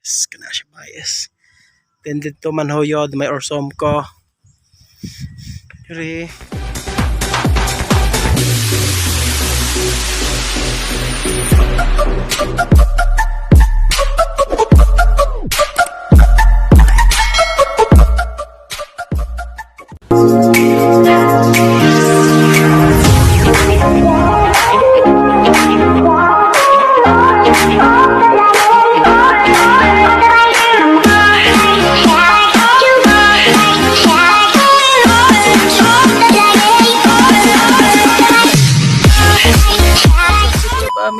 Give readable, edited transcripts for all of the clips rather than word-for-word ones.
Kana siya bias. Then dito man hoyod may orsom ko. Diri.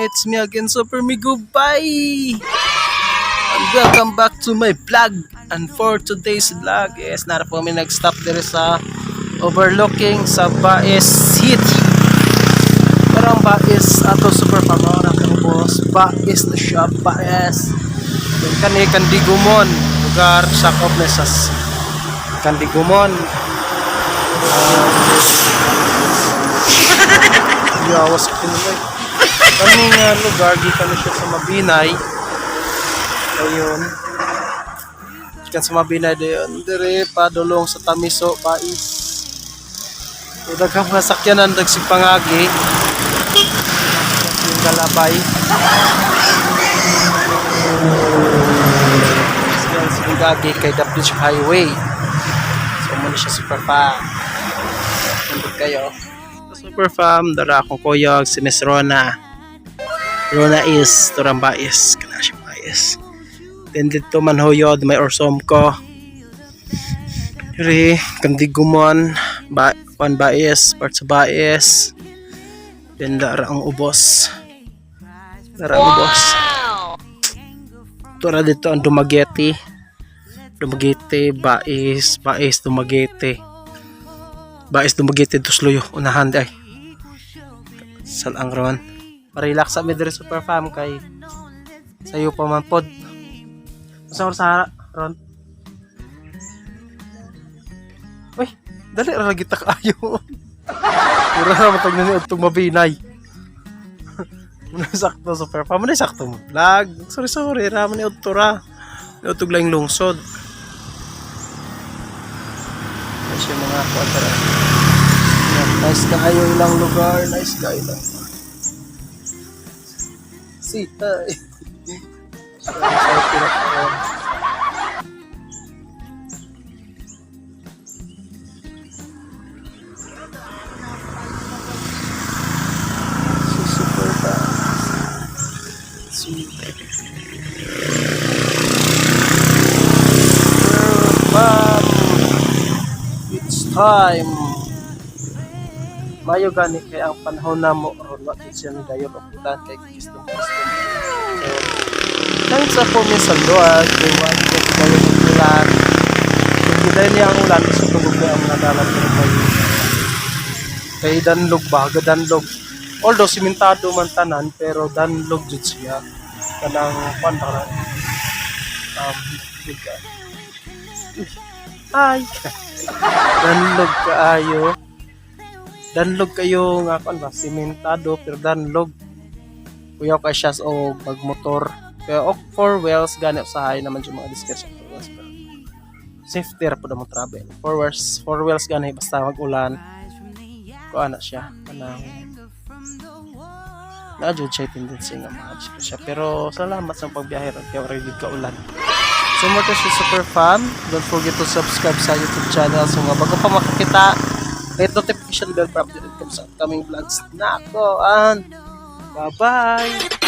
It's me again, Super Migo. Bye! And welcome back to my vlog. And for today's vlog is nara po kami nag-stop there sa overlooking sa Baes City. Pero ang Baes ato super pamora kang boss. Baes na siya, Baes. Yung Kandigumon, lugar sakop na sa Kandigumon. Yawas ko pinulay. Kaming lugar, dito na siya sa Mabinay. Ayun. Diyan sa Mabinay doon. Dire pa dulong sa Tamiso, Baes. Daghang mga sakyanan nagsipangagi. Yung Galabay. Sipangagi kay Daplich Highway. So muna siya super pa. Nandun kayo. Super fam, dara akong kuyog si Miss Rona. Rona is Turang Baes, kana siya Baes. Then dito man hoyod may orsom ko. Diri Kandigumon, Pan Baes, part sa Baes. Then dara ang ubos. Dara ang ubos. Tura dito ang Dumaguete. Dumaguete, Baes, Dumaguete. Baes Dumaguete Tusloyo unahan day. Salang ron. Relax sa midre super fam kay sayo pa man pod. Sa ron. Uy, dali ra lagi ta kaayo. Pura ra matag na ni adtong Mabinay. Muna sakto super fam, muna sakto mo vlog. Sorry ra man ni adtura. Utog lang lungsod. Kasi mga kwadra. Nice kaayo ilang lugar, nice kaayo lang. Sita. Super fast. It's time. Mayo gani kay ang panahon na mo ron wa siya ni dayon okutan kay Kristo. Thanks sa po mi sa Lord, kay wala ko dayon okutan. Kung giday niya ang ulan sa tugod ang nadalan kay danlog baga danlog. Although simentado man tanan pero danlog jud siya kanang pantaran. Ay. Danlog kaayo. Danlog kayo nga kan ba simentado pero danlog kuyaw ka siya o magmotor kaya four wheels gani usahay naman yung mga discussion four wheels pero safety ra pud mo travel four wheels gani basta mag-ulan ko ana siya kanang na-jud siya tendency nga ma-jud siya pero salamat sa pagbiyahe ron kay ready ka ulan. So mo to si Super Fam, don't forget to subscribe sa YouTube channel so nga bago pa makakita hit notification bell para updated sa upcoming vlogs na ako. And bye-bye!